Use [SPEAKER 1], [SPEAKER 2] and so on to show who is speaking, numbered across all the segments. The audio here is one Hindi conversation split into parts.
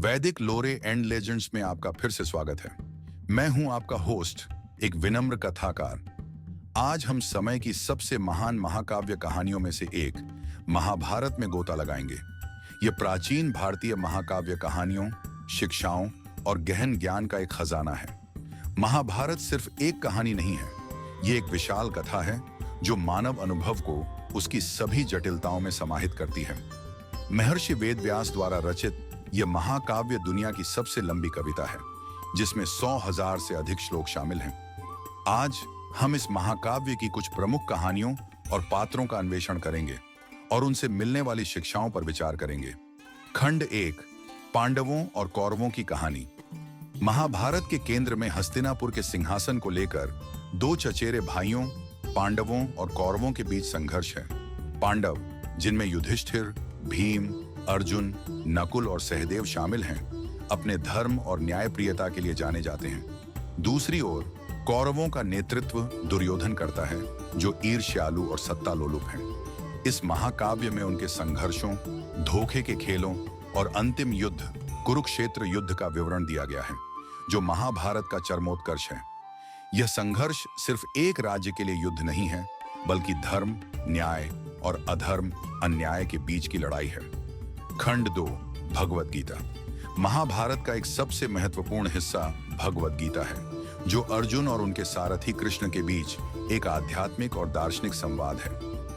[SPEAKER 1] वैदिक लोरे एंड लेजेंड्स में आपका फिर से स्वागत है। मैं हूं आपका होस्ट, एक विनम्र कथाकार। आज हम समय की सबसे महान महाकाव्य कहानियों में से एक महाभारत में गोता लगाएंगे। ये प्राचीन भारतीय महाकाव्य कहानियों, शिक्षाओं और गहन ज्ञान का एक खजाना है। महाभारत सिर्फ एक कहानी नहीं है, ये एक विशाल कथा है जो मानव अनुभव को उसकी सभी जटिलताओं में समाहित करती है। महर्षि वेदव्यास द्वारा रचित यह महाकाव्य दुनिया की सबसे लंबी कविता है, जिसमें 100,000 से अधिक श्लोक शामिल हैं। आज हम इस महाकाव्य की कुछ प्रमुख कहानियों और पात्रों का अन्वेषण करेंगे और उनसे मिलने वाली शिक्षाओं पर विचार करेंगे। खंड 1, पांडवों और कौरवों की कहानी। महाभारत के केंद्र में हस्तिनापुर के सिंहासन को लेकर दो चचेरे भाइयों पांडवों और कौरवों के बीच संघर्ष है। पांडव, जिनमें युधिष्ठिर, भीम, अर्जुन, नकुल और सहदेव शामिल हैं, अपने धर्म और न्यायप्रियता के लिए जाने जाते हैं। दूसरी ओर कौरवों का नेतृत्व दुर्योधन करता है, जो ईर्ष्यालु और सत्तालोलुप हैं। इस महाकाव्य में उनके संघर्षों, धोखे के खेलों और अंतिम युद्ध कुरुक्षेत्र युद्ध का विवरण दिया गया है, जो महाभारत का चरमोत्कर्ष है। यह संघर्ष सिर्फ एक राज्य के लिए युद्ध नहीं है, बल्कि धर्म, न्याय और अधर्म, अन्याय के बीच की लड़ाई है। खंड 2, भगवद गीता। महाभारत का एक सबसे महत्वपूर्ण हिस्सा भगवद गीता है, जो अर्जुन और उनके सारथी कृष्ण के बीच एक आध्यात्मिक और दार्शनिक संवाद है।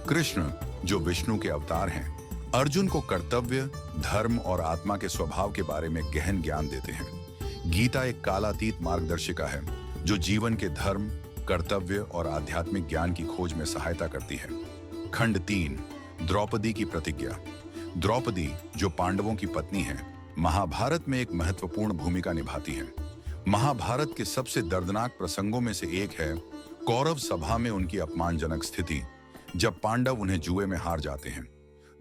[SPEAKER 1] कृष्ण, जो विष्णु के अवतार हैं, अर्जुन को कर्तव्य, धर्म और आत्मा के स्वभाव के बारे में गहन ज्ञान देते हैं। गीता एक कालातीत मार्गदर्शिका है, जो जीवन के धर्म, कर्तव्य और आध्यात्मिक ज्ञान की खोज में सहायता करती है। खंड 3, द्रौपदी की प्रतिज्ञा। द्रौपदी, जो पांडवों की पत्नी है, महाभारत में एक महत्वपूर्ण भूमिका निभाती है। महाभारत के सबसे दर्दनाक प्रसंगों में से एक है कौरव सभा में उनकी अपमानजनक स्थिति, जब पांडव उन्हें जुए में हार जाते हैं।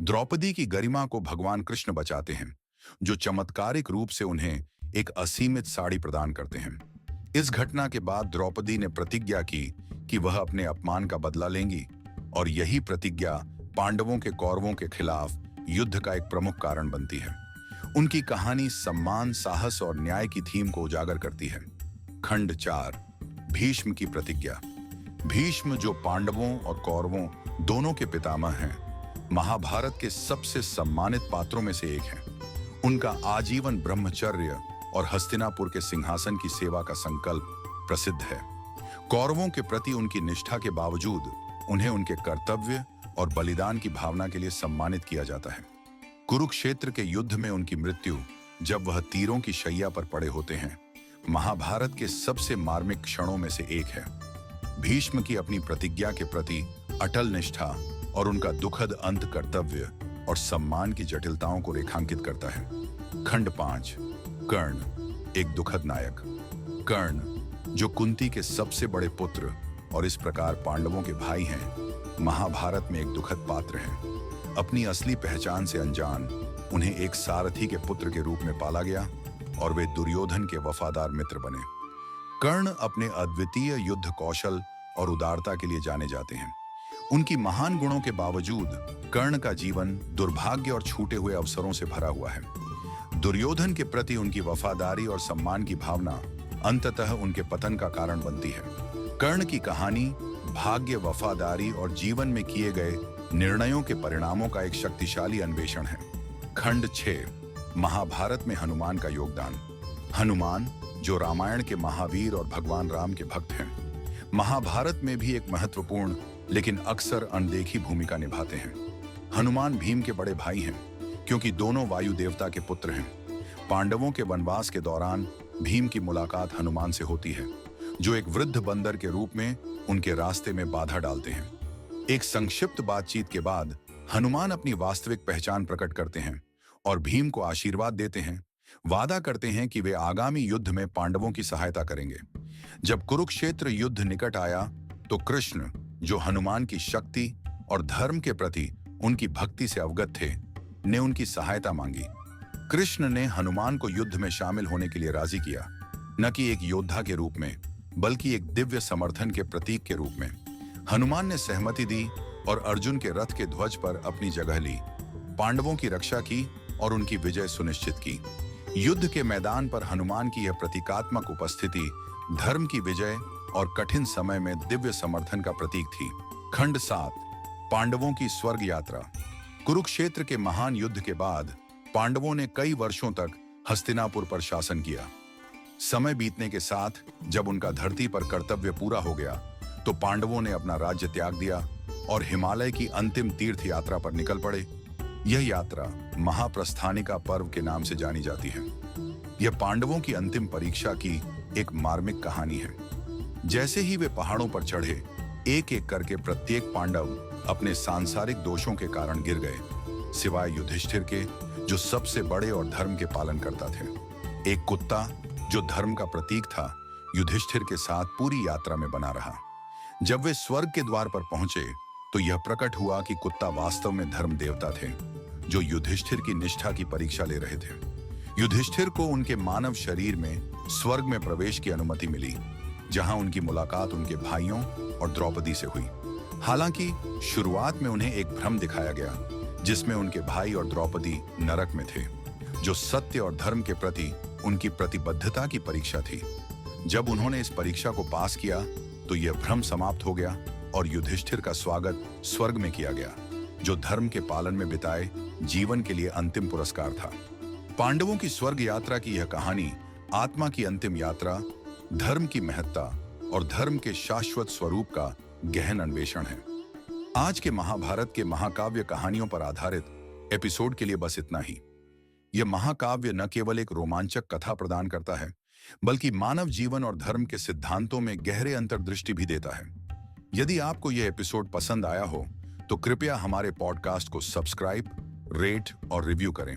[SPEAKER 1] द्रौपदी की गरिमा को भगवान कृष्ण बचाते हैं, जो चमत्कारिक रूप से उन्हें एक असीमित साड़ी प्रदान करते हैं। इस घटना के बाद द्रौपदी ने प्रतिज्ञा की कि वह अपने अपमान का बदला लेंगी, और यही प्रतिज्ञा पांडवों के कौरवों के खिलाफ युद्ध का एक प्रमुख कारण बनती है। उनकी कहानी सम्मान, साहस और न्याय की थीम को उजागर करती है। खंड 4, भीष्म की प्रतिज्ञा। भीष्म, जो पांडवों और कौरवों दोनों के पितामह हैं, महाभारत के सबसे सम्मानित पात्रों में से एक हैं। उनका आजीवन ब्रह्मचर्य और हस्तिनापुर के सिंहासन की सेवा का संकल्प प्रसिद्ध है। कौरवों के प्रति उनकी निष्ठा के बावजूद उन्हें उनके कर्तव्य और बलिदान की भावना के लिए सम्मानित किया जाता है। कुरुक्षेत्र के युद्ध में उनकी मृत्यु, जब वह तीरों की शैया पर पड़े होते हैं, महाभारत के सबसे मार्मिक क्षणों में से एक है। भीष्म की अपनी प्रतिज्ञा के प्रति अटल निष्ठा और उनका दुखद अंत कर्तव्य और सम्मान की जटिलताओं को रेखांकित करता है। खंड 5, कर्ण, एक दुखद नायक। कर्ण, जो कुंती के सबसे बड़े पुत्र और इस प्रकार पांडवों के भाई हैं, महाभारत में एक दुखद पात्र हैं। अपनी असली पहचान से अनजान उन्हें एक सारथी के पुत्र के रूप में पाला गया और वे दुर्योधन के वफादार मित्र बने। कर्ण अपने अद्वितीय युद्ध कौशल और उदारता के लिए जाने जाते हैं। उनकी महान गुणों के बावजूद कर्ण का जीवन दुर्भाग्य और छूटे हुए अवसरों से भरा हुआ है। दुर्योधन के प्रति उनकी वफादारी और सम्मान की भावना अंततः उनके पतन का कारण बनती है। कर्ण की कहानी भाग्य, वफादारी और जीवन में किए गए निर्णयों के परिणामों का एक शक्तिशाली अन्वेषण है। खंड 6, महाभारत में हनुमान का योगदान। हनुमान, जो रामायण के महावीर और भगवान राम के भक्त हैं, महाभारत में भी एक महत्वपूर्ण लेकिन अक्सर अनदेखी भूमिका निभाते हैं। हनुमान भीम के बड़े भाई हैं, क्योंकि दोनों वायु देवता के पुत्र हैं। पांडवों के वनवास के दौरान भीम की मुलाकात हनुमान से होती है, जो एक वृद्ध बंदर के रूप में उनके रास्ते में बाधा डालते हैं। एक संक्षिप्त बातचीत के बाद हनुमान अपनी वास्तविक पहचान प्रकट करते हैं और भीम को आशीर्वाद देते हैं, वादा करते हैं कि वे आगामी युद्ध में पांडवों की सहायता करेंगे। जब कुरुक्षेत्र युद्ध निकट आया, तो कृष्ण, जो हनुमान की शक्ति और धर्म के प्रति उनकी भक्ति से अवगत थे, ने उनकी सहायता मांगी। कृष्ण ने हनुमान को युद्ध में शामिल होने के लिए राजी किया, न कि एक योद्धा के रूप में, बल्कि एक दिव्य समर्थन के प्रतीक के रूप में। हनुमान ने सहमति दी और अर्जुन के रथ के ध्वज पर अपनी जगह ली, पांडवों की रक्षा की और उनकी विजय सुनिश्चित की। युद्ध के मैदान पर हनुमान की यह प्रतीकात्मक उपस्थिति धर्म की विजय और कठिन समय में दिव्य समर्थन का प्रतीक थी। खंड 7, पांडवों की स्वर्ग यात्रा। कुरुक्षेत्र के महान युद्ध के बाद पांडवों ने कई वर्षों तक हस्तिनापुर पर शासन किया। समय बीतने के साथ जब उनका धरती पर कर्तव्य पूरा हो गया तो पांडवों ने अपना राज्य त्याग दिया और हिमालय की अंतिम तीर्थ यात्रा पर निकल पड़े। यह यात्रा महाप्रस्थानिका पर्व के नाम से जानी जाती है। यह पांडवों की अंतिम परीक्षा की एक मार्मिक कहानी है। जैसे ही वे पहाड़ों पर चढ़े, एक एक करके प्रत्येक पांडव अपने सांसारिक दोषों के कारण गिर गए, सिवाय युधिष्ठिर के, जो सबसे बड़े और धर्म के पालन करता थे। एक कुत्ता जो धर्म का प्रतीक था, युधिष्ठिर के साथ पूरी यात्रा में बना रहा। जब वे स्वर्ग के द्वार पर पहुंचे तो यह प्रकट हुआ कि कुत्ता वास्तव में धर्म देवता थे, जो युधिष्ठिर की निष्ठा की परीक्षा ले रहे थे। युधिष्ठिर को उनके मानव शरीर में स्वर्ग में प्रवेश की अनुमति मिली, जहां उनकी मुलाकात उनके भाइयों और द्रौपदी से हुई। हालांकि शुरुआत में उन्हें एक भ्रम दिखाया गया, जिसमें उनके भाई और द्रौपदी नरक में थे, जो सत्य और धर्म के प्रति उनकी प्रतिबद्धता की परीक्षा थी। जब उन्होंने इस परीक्षा को पास किया तो यह भ्रम समाप्त हो गया और युधिष्ठिर का स्वागत स्वर्ग में किया गया, जो धर्म के पालन में बिताए जीवन के लिए अंतिम पुरस्कार था। पांडवों की स्वर्ग यात्रा की यह कहानी आत्मा की अंतिम यात्रा, धर्म की महत्ता और धर्म के शाश्वत स्वरूप का गहन अन्वेषण है। आज के महाभारत के महाकाव्य कहानियों पर आधारित एपिसोड के लिए बस इतना ही। यह महाकाव्य न केवल एक रोमांचक कथा प्रदान करता है, बल्कि मानव जीवन और धर्म के सिद्धांतों में गहरे अंतर्दृष्टि भी देता है। यदि आपको यह एपिसोड पसंद आया हो तो कृपया हमारे पॉडकास्ट को सब्सक्राइब, रेट और रिव्यू करें।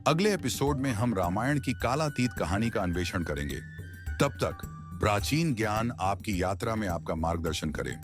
[SPEAKER 1] अगले एपिसोड में हम रामायण की कालातीत कहानी का अन्वेषण करेंगे। तब तक प्राचीन ज्ञान आपकी यात्रा में आपका मार्गदर्शन करे।